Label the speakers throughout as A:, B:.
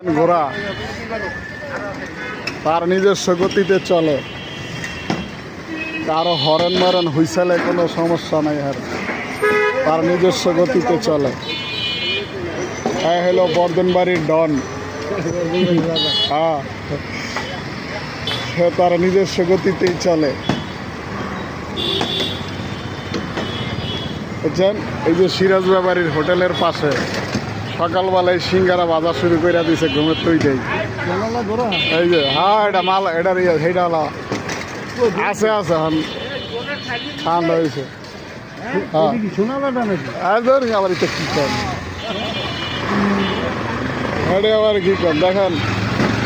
A: ঘোড়া তার নিজস্ব গতিতে চলে, কারো হরেন মরেন হুইসেলে কোনো সমস্যা নাই। আর তার নিজস্ব গতিতে চলে। এই হলো বর্ধনবাড়ির ডন। হ্যাঁ, সে তার নিজস্ব গতিতেই চলে। বুঝছেন, এই যে সিরাজ বাবারির হোটেলের পাশে সকালবেলায় সিঙ্গারা বাজার শুরু করে দিছে ঘুমের তৈরি। এই যে হ্যাঁ, এটা মাল, এটার সেইটা হলো আছে আছে এখন ঠান্ডা হয়েছে। আবার এটা কি করেন, এটা আবার কি করেন দেখেন,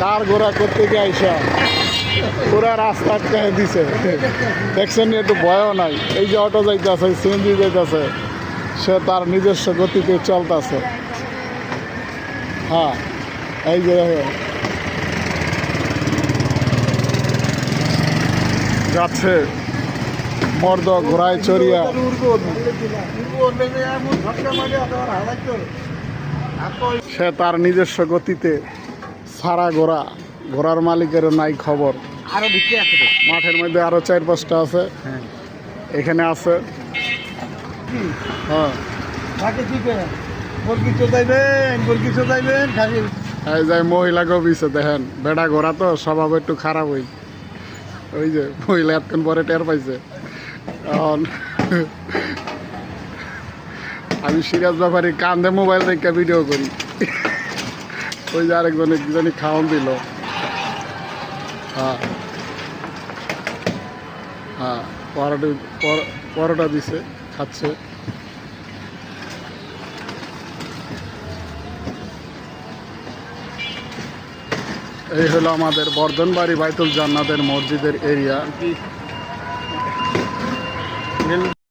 A: কার ঘোরা করতে গিয়ে আইসা পুরা রাস্তা আটকে দিছে। দেখছেন, একটু ভয়ও নাই। এই যে অটো যাইতেছে, সিএনজি যাইতেছে, সে তার নিজস্ব গতিতে চলতেছে। হ্যাঁ, এই যে যাচ্ছে মর্দ ঘোড়ায় চড়িয়া। সে তার নিজস্ব গতিতে সারা ঘোড়ার মালিকেরও নাই খবর।
B: আরো ভিতরে আছে তো,
A: মাঠের মধ্যে আরো 4-5টা আছে, এখানে আছে। হ্যাঁ, এই যে মহিলাকেও বিছে দেখেন, বেড়া ঘোড়া তো স্বভাব একটু খারাপ। ওই যে মহিলা এতক্ষণ পরে টের পাইছে। এখন আমি সিরাজ ব্যাপারী কান্দে মোবাইল দেখে ভিডিও করি। ওই যে আরেকজনে কি জানি খাওয়ান দিল। হ্যাঁ হ্যাঁ, পরোটা দিছে, খাচ্ছে। এই হলো আমাদের বর্ধনবাড়ি বাইতুল জান্নাতের মসজিদের এরিয়া।